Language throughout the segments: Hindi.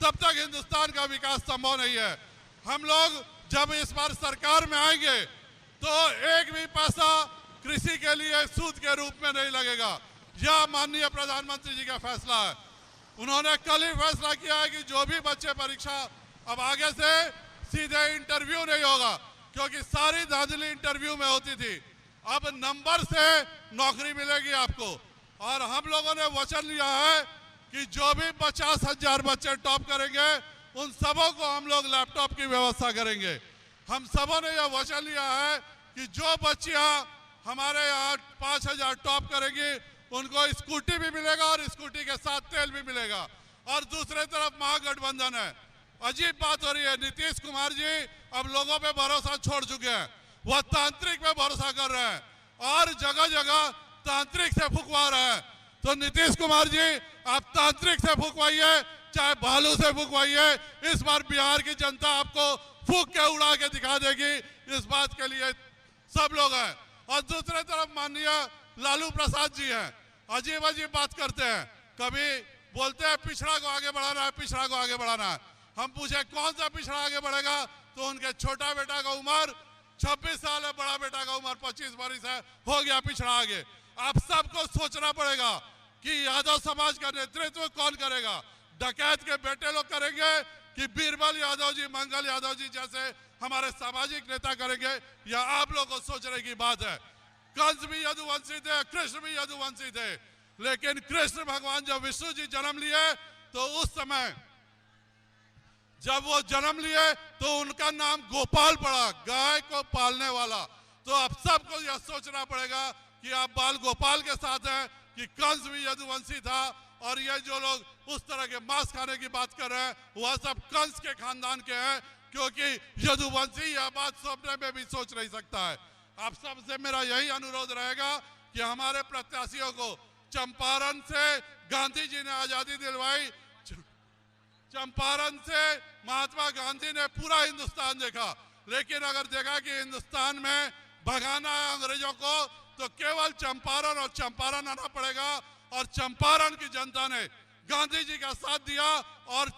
तब तक हिंदुस्तान का विकास संभव नहीं है। हम लोग जब इस बार सरकार में आएंगे तो एक भी पैसा कृषि के लिए सूद के रूप में नहीं लगेगा। यह माननीय प्रधानमंत्री जी का फैसला है। उन्होंने कल ही फैसला किया है कि जो भी बच्चे परीक्षा अब आगे से सीधे इंटरव्यू नहीं होगा, क्योंकि सारी धांधली इंटरव्यू में होती थी। अब नंबर से नौकरी मिलेगी आपको। और हम लोगों ने वचन लिया है कि जो भी 50,000 बच्चे टॉप करेंगे उन सबों को हम लोग लैपटॉप की व्यवस्था करेंगे। हम सबों ने यह वचन लिया है कि जो बच्चियां हमारे यहाँ 5,000 टॉप करेंगी उनको स्कूटी भी मिलेगा और स्कूटी के साथ तेल भी मिलेगा। और दूसरी तरफ महागठबंधन है। अजीब बात हो रही है, नीतीश कुमार जी अब लोगों पे भरोसा छोड़ चुके हैं। वह तांत्रिक पे भरोसा कर रहे हैं और जगह जगह तांत्रिक से फुकवा रहे हैं। तो नीतीश कुमार जी आप तांत्रिक से फुकवाइए चाहे भालू से फुकवाइए, इस बार बिहार की जनता आपको फूक के उड़ा के दिखा देगी। इस बात के लिए सब लोग हैं। और दूसरी तरफ माननीय लालू प्रसाद जी हैं, अजीब अजीब बात करते हैं। कभी बोलते हैं पिछड़ा को आगे बढ़ाना है, पिछड़ा को आगे बढ़ाना है। हम पूछे कौन सा पिछड़ा आगे बढ़ेगा तो उनके छोटा बेटा का उम्र 26 साल है, बड़ा बेटा का उम्र 25 वर्ष है, हो गया पिछड़ा आगे। आप सबको सोचना पड़ेगा कि यादव समाज का नेतृत्व कौन करेगा। डकैत के बेटे लोग करेंगे कि बीरबल यादव जी, मंगल यादव जी जैसे हमारे सामाजिक नेता करेंगे, या आप लोगों को सोचने की बात है। कंस भी यदुवंशी थे, कृष्ण भी यदुवंशी थे, लेकिन कृष्ण भगवान जब विष्णु जी जन्म लिए तो उस समय जब वो जन्म लिए तो उनका नाम गोपाल पड़ा, गाय को पालने वाला। तो आप सबको यह सोचना पड़ेगा कि आप बाल गोपाल के साथ हैं कि कंस भी यदुवंशी था। और ये जो लोग उस तरह के मांस खाने की बात कर रहे हैं वह सब कंस के खानदान के हैं, क्योंकि यदुवंशी यह बात सपने में भी सोच नहीं सकता है। आप सबसे मेरा यही अनुरोध रहेगा कि हमारे प्रत्याशियों को, चंपारण से गांधी जी ने आजादी दिलवाई, चंपारण से महात्मा गांधी ने पूरा हिंदुस्तान देखा, लेकिन अगर देखा कि हिंदुस्तान में भगाना है अंग्रेजों को तो केवल चंपारण और चंपारण आना पड़ेगा। और चंपारण की जनता ने गांधी जी का साथ दिया और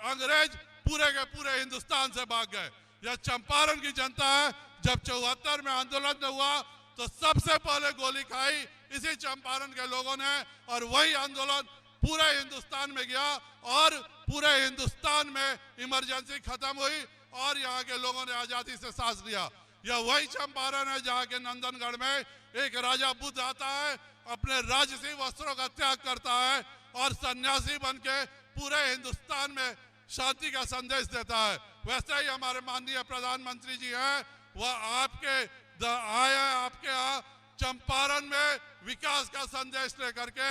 अंग्रेज पूरे के पूरे हिंदुस्तान से भाग गए। यह चंपारण की जनता है। जब 74 में आंदोलन हुआ तो सबसे पहले गोली खाई इसी चंपारण के लोगों ने, और वही आंदोलन पूरे हिंदुस्तान में गया और पूरे हिंदुस्तान में इमरजेंसी खत्म हुई और यहाँ के लोगों ने आजादी से सांस लिया। यह वही चंपारण है जहाँ के नंदनगढ़ में एक राजा बुद्ध आता है, अपने राजसी वस्त्रों का त्याग करता है और सन्यासी बनके पूरे हिंदुस्तान में शांति का संदेश देता है। वैसे ही हमारे माननीय प्रधानमंत्री जी हैं, वह आपके आए हैं आपके यहाँ चंपारण में विकास का संदेश लेकर के।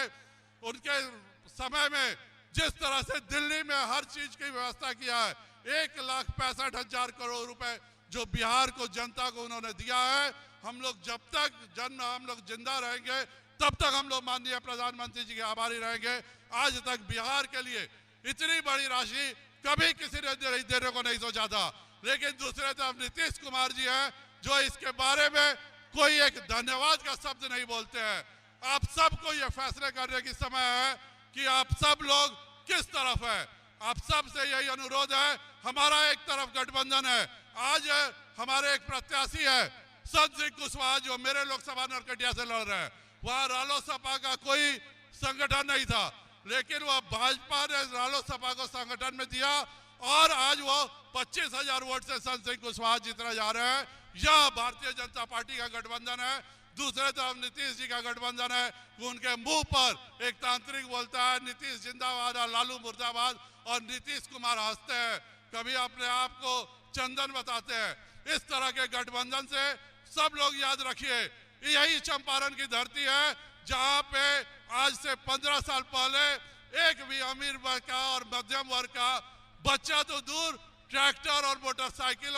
उनके समय में जिस तरह से दिल्ली में हर चीज की व्यवस्था किया है, 1,65,000 करोड़ रुपए जो बिहार को, जनता को उन्होंने दिया है। हम लोग जब तक हम लोग जिंदा रहेंगे तब तक हम लोग माननीय प्रधानमंत्री जी के आभारी रहेंगे। आज तक बिहार के लिए इतनी बड़ी राशि कभी किसी ने देने को नहीं सोचा था। लेकिन दूसरे तरफ नीतीश कुमार जी हैं जो इसके बारे में कोई एक धन्यवाद का शब्द नहीं बोलते हैं। आप सबको यह फैसले करने की समय है कि आप सब लोग किस तरफ है। आप सब से यही अनुरोध है। हमारा एक तरफ गठबंधन है। आज हमारे एक प्रत्याशी है संत सिंह कुशवाहा जो मेरे लोकसभा नरकटिया से लड़ रहे हैं। वहां रालोसपा का कोई संगठन नहीं था, लेकिन वह भाजपा ने रालोसपा को संगठन में दिया और आज वो 25,000 वोट से संत सिंह कुशवाहा जीतने जा रहे हैं। यह भारतीय जनता पार्टी का गठबंधन है। दूसरे तरफ नीतीश जी का गठबंधन है। उनके मुंह पर एक तांत्रिक बोलता है नीतीश जिंदाबाद और लालू मुर्दाबाद, और नीतीश कुमार हंसते हैं, कभी अपने आप को चंदन बताते हैं। इस तरह के गठबंधन से सब लोग याद रखिए, यही चंपारण की धरती है जहां पे आज से 15 साल पहले एक भी अमीर वर्ग का और मध्यम वर्ग का बच्चा तो दूर, ट्रैक्टर और मोटरसाइकिल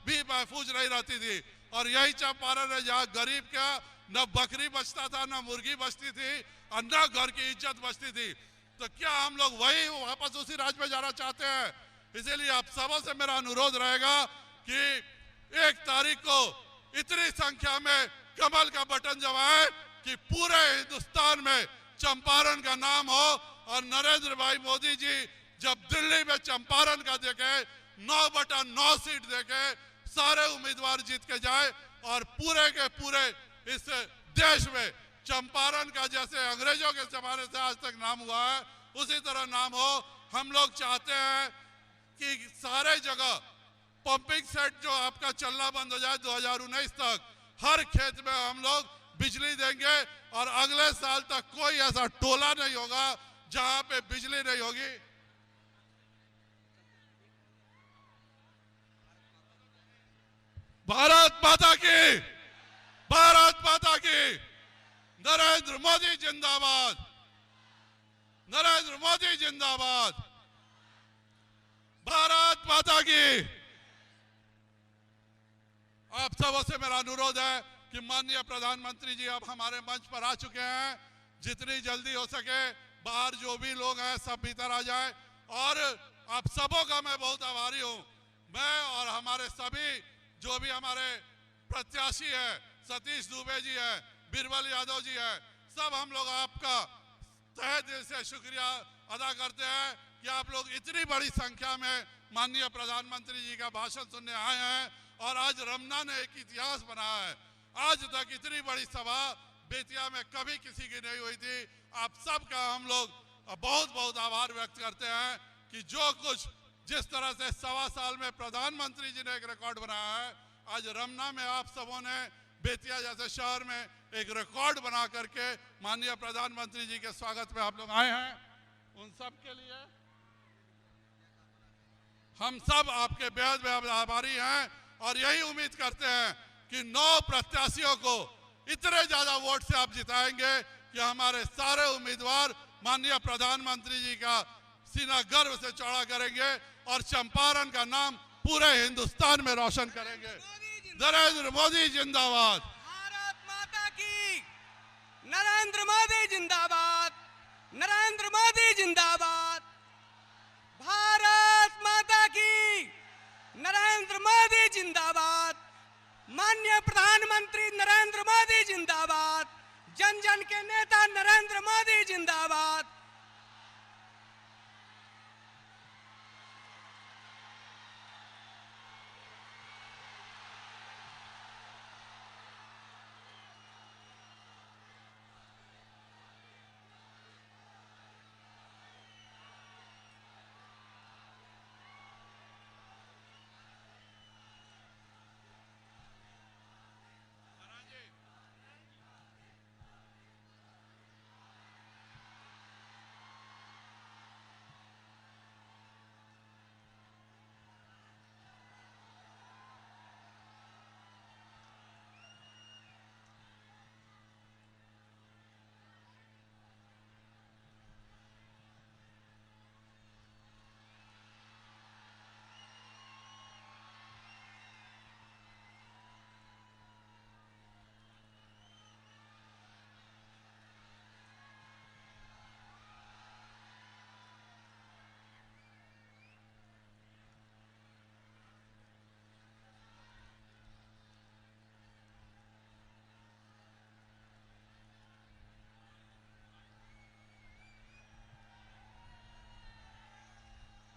भी महफूज नहीं रहती थी। और यही चंपारण है जहाँ गरीब का न बकरी बचता था, न मुर्गी बचती थी और न घर की इज्जत बचती थी। तो क्या हम लोग वही वापस उसी राज में जाना चाहते हैं? इसीलिए आप सबों से मेरा अनुरोध रहेगा कि 1 तारीख को इतनी संख्या में कमल का बटन दबाएं कि पूरे हिंदुस्तान में चंपारण का नाम हो और नरेंद्र भाई मोदी जी जब दिल्ली में चंपारण का देखे 9/9 सीट देके सारे उम्मीदवार जीत के जाए और पूरे के पूरे इस देश में चंपारण का जैसे अंग्रेजों के जमाने से आज तक नाम हुआ है उसी तरह नाम हो। हम लोग चाहते हैं कि सारे जगह पंपिंग सेट जो आपका चलना बंद हो जाए 2019 तक हर खेत में हम लोग बिजली देंगे और अगले साल तक कोई ऐसा टोला नहीं होगा जहां पे बिजली नहीं होगी। भारत माता की, भारत माता की, नरेंद्र मोदी जिंदाबाद, नरेंद्र मोदी जिंदाबाद, भारत माता की। आप सबों से मेरा अनुरोध है कि माननीय प्रधानमंत्री जी अब हमारे मंच पर आ चुके हैं। जितनी जल्दी हो सके बाहर जो भी लोग हैं सब भीतर आ जाए और आप सबों का मैं बहुत आभारी हूं। मैं और हमारे सभी जो भी हमारे प्रत्याशी है, सतीश दुबे जी है, बीरबल यादव जी है, सब हम लोग आपका तहे दिल से शुक्रिया अदा करते हैं कि आप लोग इतनी बड़ी संख्या में माननीय प्रधानमंत्री जी का भाषण सुनने आए हैं और आज रमना ने एक इतिहास बनाया है। आज तक इतनी बड़ी सभा बेतिया में कभी किसी की नहीं हुई थी। आप सबका हम लोग बहुत बहुत आभार व्यक्त करते हैं कि जो कुछ जिस तरह से 1.25 साल में प्रधानमंत्री जी ने एक रिकॉर्ड बनाया है, आज रमना में आप सबों ने बेतिया जैसे शहर में एक रिकॉर्ड बना करके माननीय प्रधानमंत्री जी के स्वागत में आप लोग आए हैं। उन सब के लिए हम सब आपके बेहद बेहद आभारी हैं और यही उम्मीद करते हैं कि 9 प्रत्याशियों को इतने ज्यादा वोट से आप जिताएंगे कि हमारे सारे उम्मीदवार माननीय प्रधानमंत्री जी का सीना गर्व से चौड़ा करेंगे और चंपारण का नाम पूरे हिंदुस्तान में रोशन करेंगे। नरेंद्र मोदी जिंदाबाद, भारत माता की, नरेंद्र मोदी जिंदाबाद, नरेंद्र मोदी जिंदाबाद, भारत माता की, नरेंद्र मोदी जिंदाबाद, माननीय प्रधानमंत्री नरेंद्र मोदी जिंदाबाद, जन जन के नेता नरेंद्र मोदी जिंदाबाद।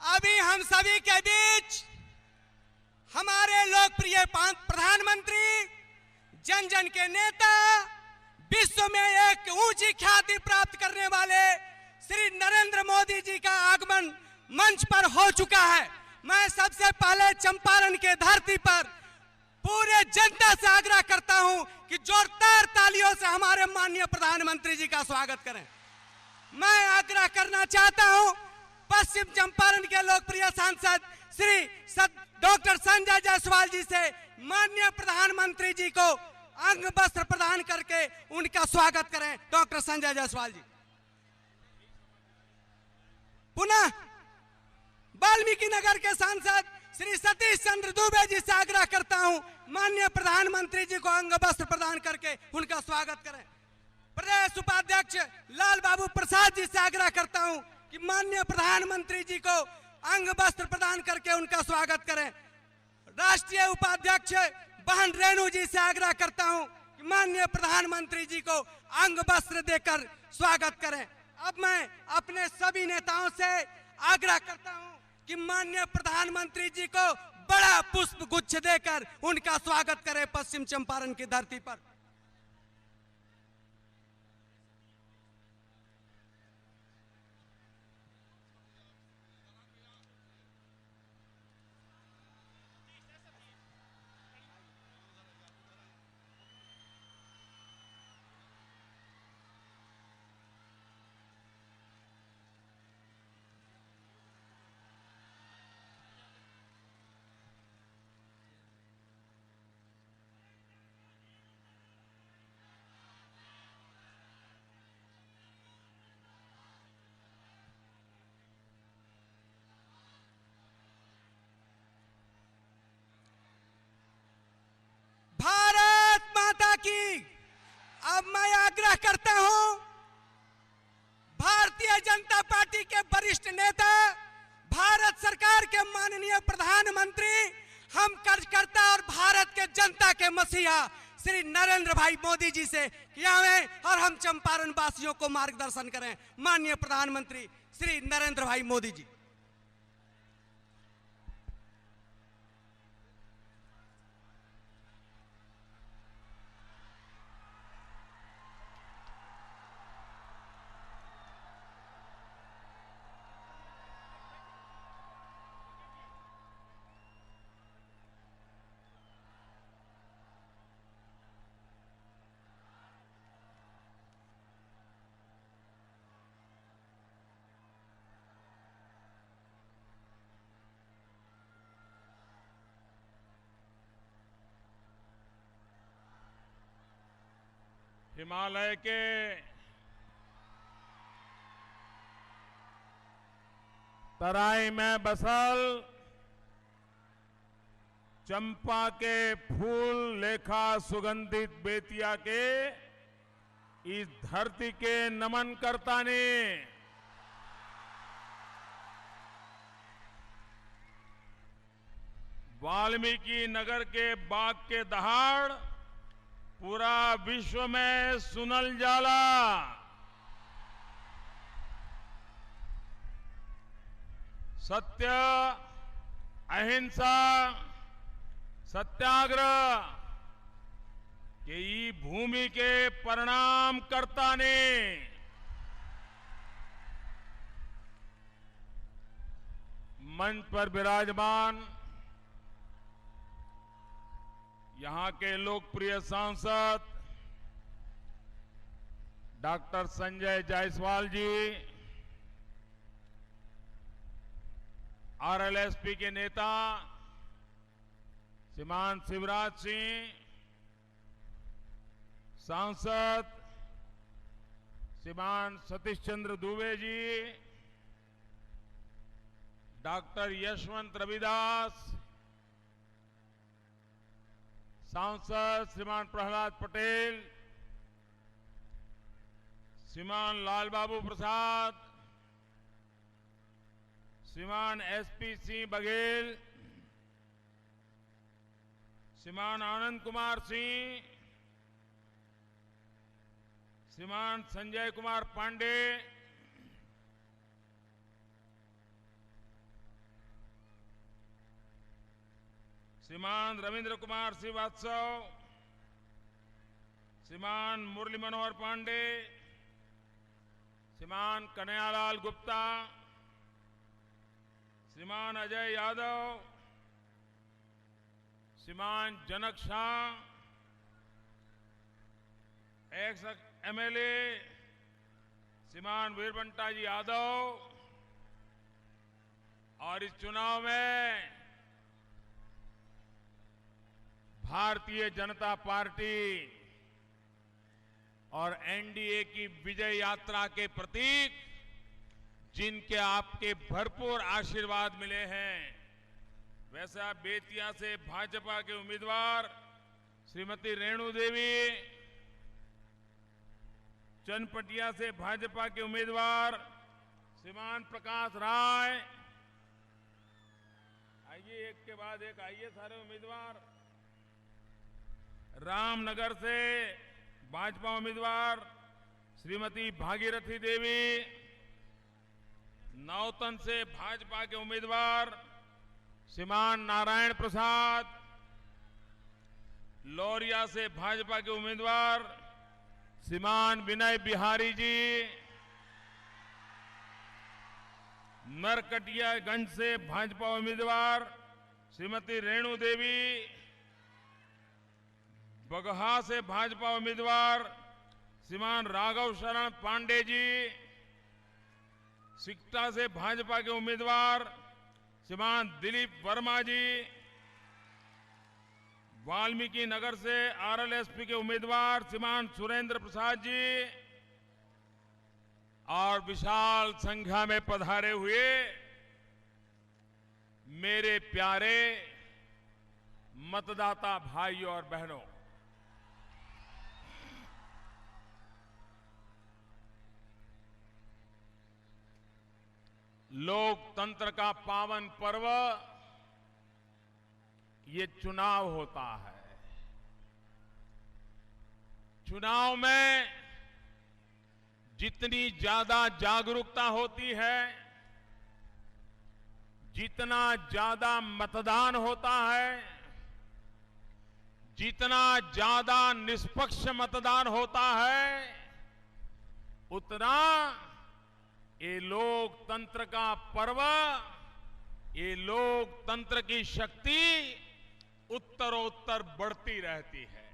अभी हम सभी के बीच हमारे लोकप्रिय प्रधानमंत्री, जन जन के नेता, विश्व में एक ऊंची ख्याति प्राप्त करने वाले श्री नरेंद्र मोदी जी का आगमन मंच पर हो चुका है। मैं सबसे पहले चंपारण के धरती पर पूरे जनता से आग्रह करता हूं कि जोरदार तालियों से हमारे माननीय प्रधानमंत्री जी का स्वागत करें। मैं आग्रह करना चाहता हूं पश्चिम चंपारण के लोकप्रिय सांसद श्री डॉक्टर संजय जायसवाल जी से माननीय प्रधानमंत्री जी को अंग वस्त्र प्रदान करके उनका स्वागत करें। डॉक्टर संजय जायसवाल जी। पुनः वाल्मीकि नगर के सांसद श्री सतीश चंद्र दुबे जी से आग्रह करता हूं माननीय प्रधानमंत्री जी को अंग वस्त्र प्रदान करके उनका स्वागत करें। प्रदेश उपाध्यक्ष लाल बाबू प्रसाद जी से आग्रह करता हूं कि माननीय प्रधानमंत्री जी को अंग वस्त्र प्रदान करके उनका स्वागत करें। राष्ट्रीय उपाध्यक्ष बहन रेणु जी से आग्रह करता हूं कि माननीय प्रधानमंत्री जी को अंग वस्त्र देकर स्वागत करें। अब मैं अपने सभी नेताओं से आग्रह करता हूं कि माननीय प्रधानमंत्री जी को बड़ा पुष्प गुच्छ देकर उनका स्वागत करें पश्चिम चंपारण की धरती पर। भारत माता की। अब मैं आग्रह करता हूं भारतीय जनता पार्टी के वरिष्ठ नेता, भारत सरकार के माननीय प्रधानमंत्री, हम कार्यकर्ता और भारत के जनता के मसीहा श्री नरेंद्र भाई मोदी जी से किया है और हम चंपारण वासियों को मार्गदर्शन करें। माननीय प्रधानमंत्री श्री नरेंद्र भाई मोदी जी। हिमालय के तराई में बसल चंपा के फूल लेखा सुगंधित बेतिया के इस धरती के नमन करता ने वाल्मीकि नगर के बाग के दहाड़ पूरा विश्व में सुनल जाला। सत्य, अहिंसा, सत्याग्रह के ई भूमि के परिणाम करता ने मंच पर विराजमान यहां के लोकप्रिय सांसद डॉक्टर संजय जायसवाल जी, आरएलएसपी के नेता श्रीमान शिवराज सिंह, सांसद श्रीमान सतीश चंद्र दुबे जी, डॉक्टर यशवंत रविदास, सांसद श्रीमान प्रहलाद पटेल, श्रीमान लाल बाबू प्रसाद, श्रीमान एसपी सिंह बघेल, श्रीमान आनंद कुमार सिंह, श्रीमान संजय कुमार पांडे, श्रीमान रविंद्र कुमार श्रीवास्तव, श्रीमान मुरली मनोहर पांडे, श्रीमान कन्हैयालाल गुप्ता, श्रीमान अजय यादव, श्रीमान जनक शाह, एक्स एमएलए श्रीमान वीरबंटा जी यादव, और इस चुनाव में भारतीय जनता पार्टी और एनडीए की विजय यात्रा के प्रतीक जिनके आपके भरपूर आशीर्वाद मिले हैं, वैसे आप बेतिया से भाजपा के उम्मीदवार श्रीमती रेणु देवी, चनपटिया से भाजपा के उम्मीदवार श्रीमान प्रकाश राय, आइए एक के बाद एक आइए सारे उम्मीदवार, रामनगर से भाजपा उम्मीदवार श्रीमती भागीरथी देवी, नौतन से भाजपा के उम्मीदवार श्रीमान नारायण प्रसाद, लौरिया से भाजपा के उम्मीदवार श्रीमान विनय बिहारी जी, नरकटियागंज से भाजपा उम्मीदवार श्रीमती रेणु देवी, बगहा से भाजपा उम्मीदवार श्रीमान राघव शरण पांडे जी, सिकटा से भाजपा के उम्मीदवार श्रीमान दिलीप वर्मा जी, वाल्मीकि नगर से आरएलएसपी के उम्मीदवार श्रीमान सुरेंद्र प्रसाद जी और विशाल संख्या में पधारे हुए मेरे प्यारे मतदाता भाइयों और बहनों, लोकतंत्र का पावन पर्व ये चुनाव होता है। चुनाव में जितनी ज्यादा जागरूकता होती है, जितना ज्यादा मतदान होता है, जितना ज्यादा निष्पक्ष मतदान होता है, उतना ये लोकतंत्र का पर्व, ये लोकतंत्र की शक्ति उत्तरोत्तर बढ़ती रहती है।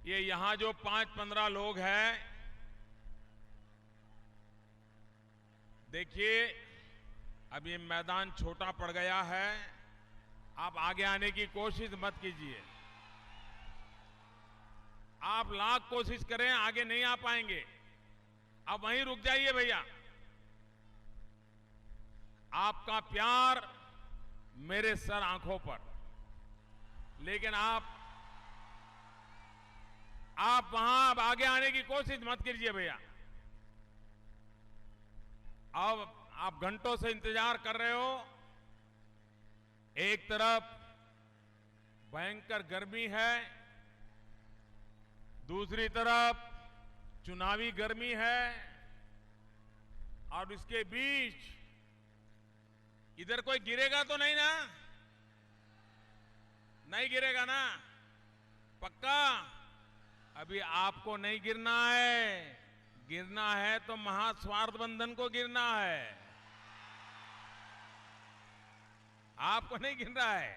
ये यहां जो 5-15 लोग हैं, देखिए अब ये मैदान छोटा पड़ गया है, आप आगे आने की कोशिश मत कीजिए। आप लाख कोशिश करें आगे नहीं आ पाएंगे, आप वहीं रुक जाइए भैया। आपका प्यार मेरे सर आंखों पर, लेकिन आप वहां अब आगे आने की कोशिश मत कीजिए भैया। अब आप घंटों से इंतजार कर रहे हो। एक तरफ भयंकर गर्मी है, दूसरी तरफ चुनावी गर्मी है, और इसके बीच इधर कोई गिरेगा तो नहीं ना? नहीं गिरेगा ना? पक्का? अभी आपको नहीं गिरना है, गिरना है तो महास्वार्थ बंधन को गिरना है, आपको नहीं गिरना है।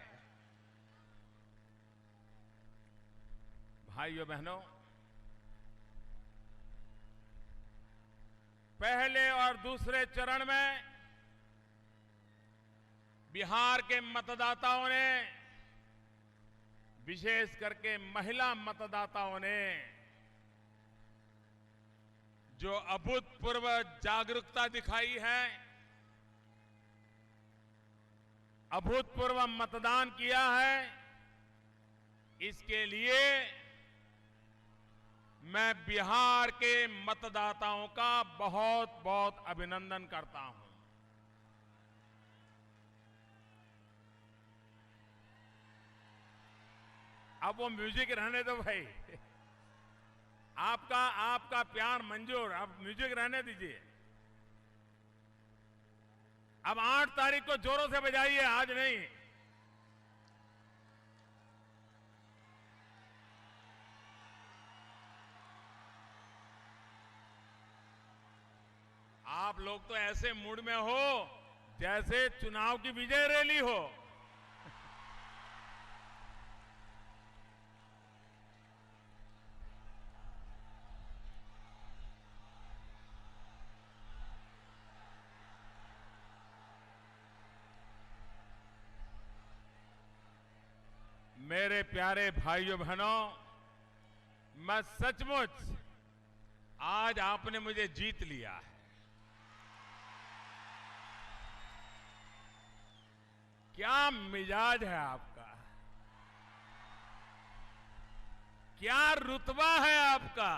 भाइयों बहनों, पहले और दूसरे चरण में बिहार के मतदाताओं ने, विशेष करके महिला मतदाताओं ने जो अभूतपूर्व जागरूकता दिखाई है, अभूतपूर्व मतदान किया है, इसके लिए मैं बिहार के मतदाताओं का बहुत बहुत अभिनंदन करता हूं। अब वो म्यूजिक रहने दो भाई, आपका प्यार मंजूर, अब म्यूजिक रहने दीजिए। अब 8 तारीख को जोरों से बजाइए, आज नहीं। आप लोग तो ऐसे मूड में हो जैसे चुनाव की विजय रैली हो। मेरे प्यारे भाइयों बहनों, मैं सचमुच आज आपने मुझे जीत लिया है। क्या मिजाज है आपका, क्या रुतबा है आपका।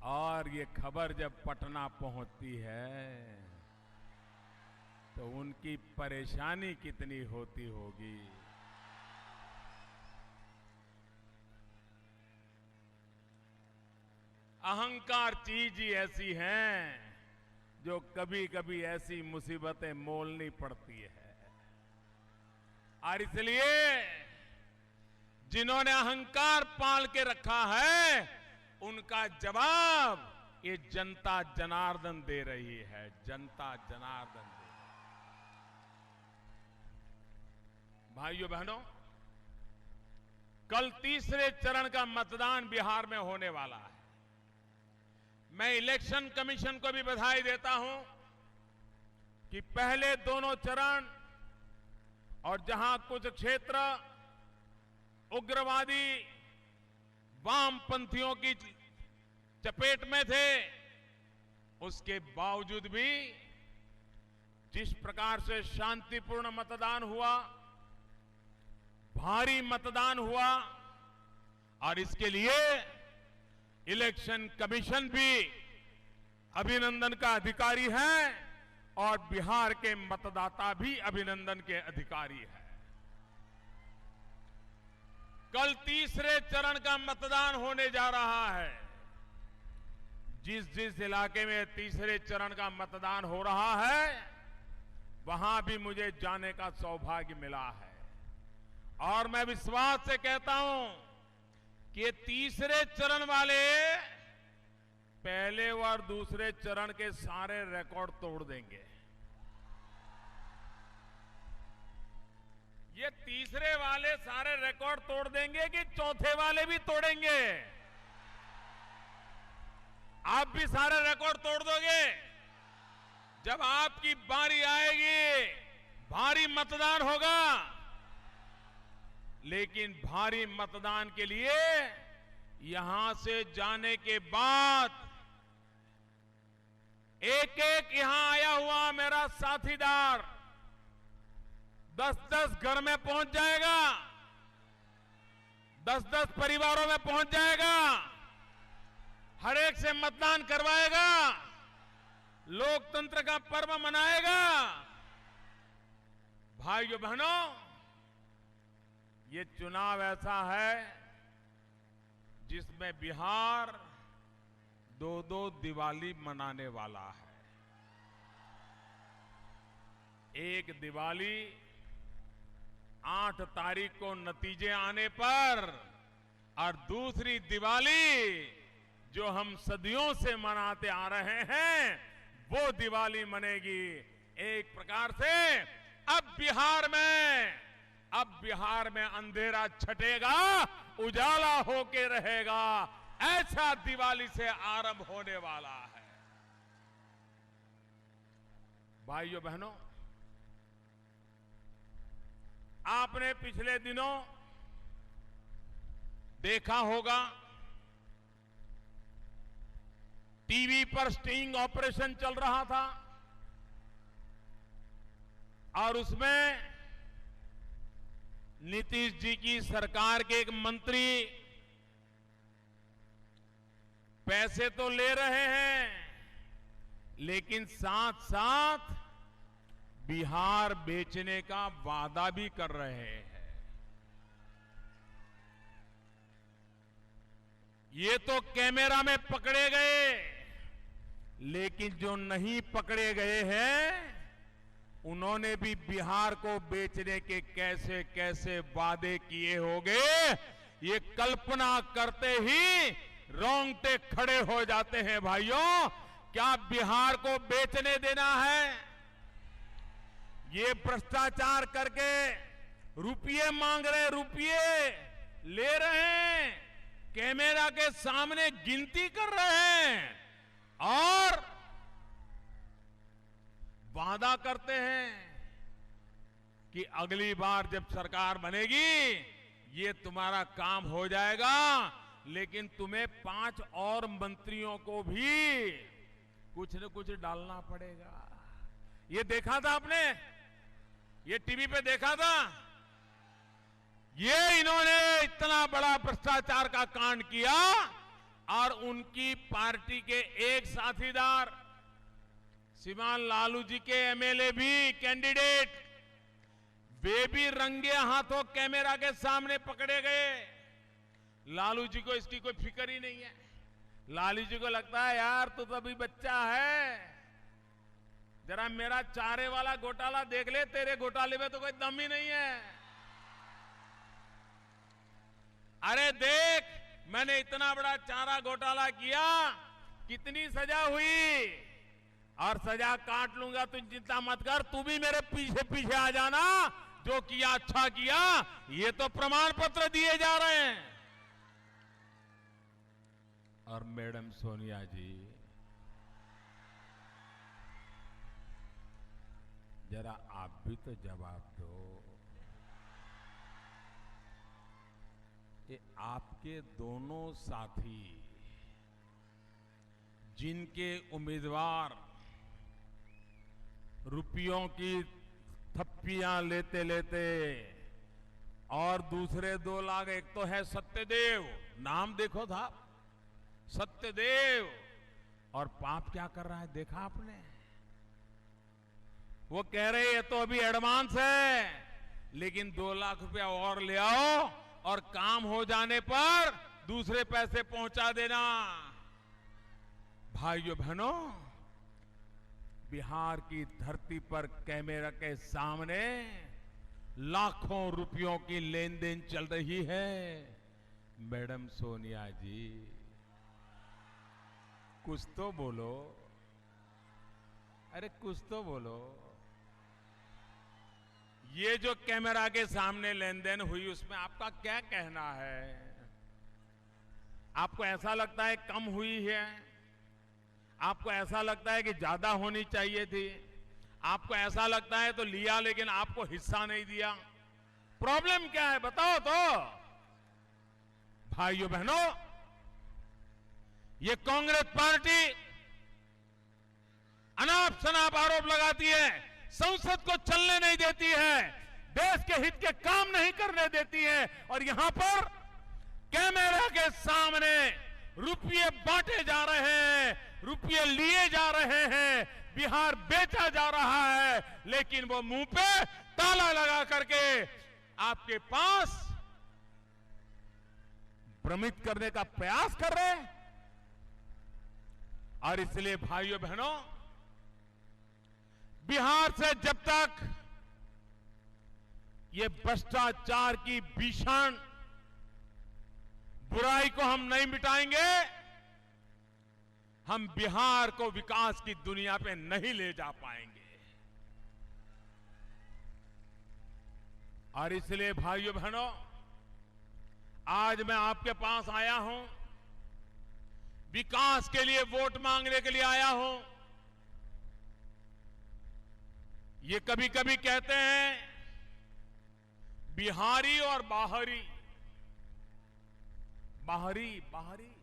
और ये खबर जब पटना पहुंचती है तो उनकी परेशानी कितनी होती होगी। अहंकार चीज ही ऐसी है जो कभी कभी ऐसी मुसीबतें मोलनी पड़ती है। और इसलिए जिन्होंने अहंकार पाल के रखा है उनका जवाब ये जनता जनार्दन दे रही है। जनता जनार्दन दे रही है। भाइयों बहनों, कल तीसरे चरण का मतदान बिहार में होने वाला है। मैं इलेक्शन कमीशन को भी बधाई देता हूं कि पहले दोनों चरण और जहां कुछ क्षेत्र उग्रवादी वामपंथियों की चपेट में थे, उसके बावजूद भी जिस प्रकार से शांतिपूर्ण मतदान हुआ, भारी मतदान हुआ, और इसके लिए इलेक्शन कमीशन भी अभिनंदन का अधिकारी है और बिहार के मतदाता भी अभिनंदन के अधिकारी है। कल तीसरे चरण का मतदान होने जा रहा है। जिस जिस इलाके में तीसरे चरण का मतदान हो रहा है वहां भी मुझे जाने का सौभाग्य मिला है, और मैं विश्वास से कहता हूं कि ये तीसरे चरण वाले पहले और दूसरे चरण के सारे रिकॉर्ड तोड़ देंगे। ये तीसरे वाले सारे रिकॉर्ड तोड़ देंगे कि चौथे वाले भी तोड़ेंगे? आप भी सारे रिकॉर्ड तोड़ दोगे? जब आपकी बारी आएगी भारी मतदान होगा, लेकिन भारी मतदान के लिए यहां से जाने के बाद एक एक यहां आया हुआ मेरा साथीदार 10-10 घर में पहुंच जाएगा, 10-10 परिवारों में पहुंच जाएगा, हर एक से मतदान करवाएगा, लोकतंत्र का पर्व मनाएगा। भाइयों बहनों, ये चुनाव ऐसा है जिसमें बिहार 2-2 दिवाली मनाने वाला है। एक दिवाली 8 तारीख को नतीजे आने पर, और दूसरी दिवाली जो हम सदियों से मनाते आ रहे हैं वो दिवाली मनेगी। एक प्रकार से अब बिहार में अंधेरा छटेगा, उजाला होके रहेगा, ऐसा दिवाली से आरंभ होने वाला है। भाइयों बहनों, आपने पिछले दिनों देखा होगा टीवी पर स्टिंग ऑपरेशन चल रहा था, और उसमें नीतीश जी की सरकार के एक मंत्री पैसे तो ले रहे हैं, लेकिन साथ साथ बिहार बेचने का वादा भी कर रहे हैं। ये तो कैमरा में पकड़े गए, लेकिन जो नहीं पकड़े गए हैं उन्होंने भी बिहार को बेचने के कैसे कैसे वादे किए होंगे, ये कल्पना करते ही रोंगटे खड़े हो जाते हैं। भाइयों, क्या बिहार को बेचने देना है? ये भ्रष्टाचार करके रुपये मांग रहे, रुपये ले रहे हैं, कैमरा के सामने गिनती कर रहे हैं और वादा करते हैं कि अगली बार जब सरकार बनेगी ये तुम्हारा काम हो जाएगा, लेकिन तुम्हें 5 और मंत्रियों को भी कुछ न कुछ डालना पड़ेगा। ये देखा था आपने, ये टीवी पे देखा था। ये इन्होंने इतना बड़ा भ्रष्टाचार का कांड किया और उनकी पार्टी के एक साथीदार श्रीमान लालू जी के एमएलए भी कैंडिडेट, वे भी रंगे हाथों कैमरा के सामने पकड़े गए। लालू जी को इसकी कोई फिक्र ही नहीं है। लाली जी को लगता है यार तू तो अभी बच्चा है, जरा मेरा चारे वाला घोटाला देख ले, तेरे घोटाले में तो कोई दम ही नहीं है। अरे देख, मैंने इतना बड़ा चारा घोटाला किया, कितनी सजा हुई, और सजा काट लूंगा, तू चिंता मत कर, तू भी मेरे पीछे पीछे आ जाना, जो किया अच्छा किया। ये तो प्रमाण पत्र दिए जा रहे हैं। और मैडम सोनिया जी, जरा आप भी तो जवाब दो। ये आपके दोनों साथी, जिनके उम्मीदवार रुपयों की थप्पियां लेते लेते, और दूसरे 2 लाख, एक तो है सत्यदेव, नाम देखो था, सत्यदेव, और पाप क्या कर रहा है देखा आपने? वो कह रहे ये तो अभी एडवांस है, लेकिन 2 लाख रुपया और ले आओ और काम हो जाने पर दूसरे पैसे पहुंचा देना। भाइयों बहनों, बिहार की धरती पर कैमरा के सामने लाखों रुपयों की लेन देन चल रही है। मैडम सोनिया जी, कुछ तो बोलो, अरे कुछ तो बोलो। ये जो कैमरा के सामने लेन देन हुई, उसमें आपका क्या कहना है? आपको ऐसा लगता है कम हुई है? आपको ऐसा लगता है कि ज्यादा होनी चाहिए थी? आपको ऐसा लगता है तो लिया लेकिन आपको हिस्सा नहीं दिया? प्रॉब्लम क्या है बताओ तो। भाइयों बहनों, ये कांग्रेस पार्टी अनाप शनाप आरोप लगाती है, संसद को चलने नहीं देती है, देश के हित के काम नहीं करने देती है, और यहां पर कैमरा के सामने रुपये बांटे जा रहे हैं, रुपये लिए जा रहे हैं, बिहार बेचा जा रहा है, लेकिन वो मुंह पे ताला लगा करके आपके पास भ्रमित करने का प्रयास कर रहे हैं। और इसलिए भाइयों बहनों, बिहार से जब तक ये भ्रष्टाचार की भीषण बुराई को हम नहीं मिटाएंगे, हम बिहार को विकास की दुनिया पे नहीं ले जा पाएंगे। और इसलिए भाइयों बहनों, आज मैं आपके पास आया हूं, विकास के लिए वोट मांगने के लिए आया हूं। ये कभी कभी कहते हैं बिहारी और बाहरी, बाहरी बाहरी।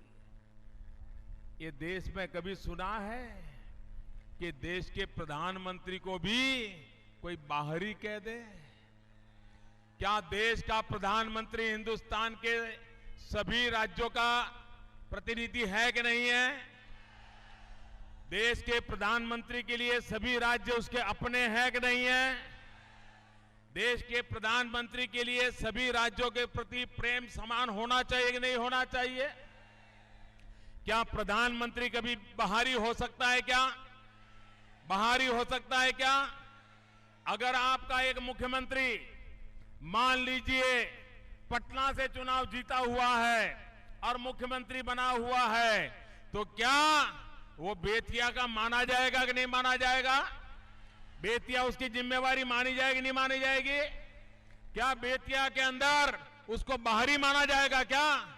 ये देश में कभी सुना है कि देश के प्रधानमंत्री को भी कोई बाहरी कह दे? क्या देश का प्रधानमंत्री हिंदुस्तान के सभी राज्यों का प्रतिनिधि है कि नहीं है? देश के प्रधानमंत्री के लिए सभी राज्य उसके अपने हैं कि नहीं है? देश के प्रधानमंत्री के लिए सभी राज्यों के प्रति प्रेम समान होना चाहिए कि नहीं होना चाहिए? क्या प्रधानमंत्री कभी बाहरी हो सकता है क्या? बाहरी हो सकता है क्या? अगर आपका एक मुख्यमंत्री मान लीजिए पटना से चुनाव जीता हुआ है और मुख्यमंत्री बना हुआ है, तो क्या वो बेतिया का माना जाएगा कि नहीं माना जाएगा? बेतिया उसकी जिम्मेवारी मानी जाएगी नहीं मानी जाएगी? क्या बेतिया के अंदर उसको बाहरी माना जाएगा क्या?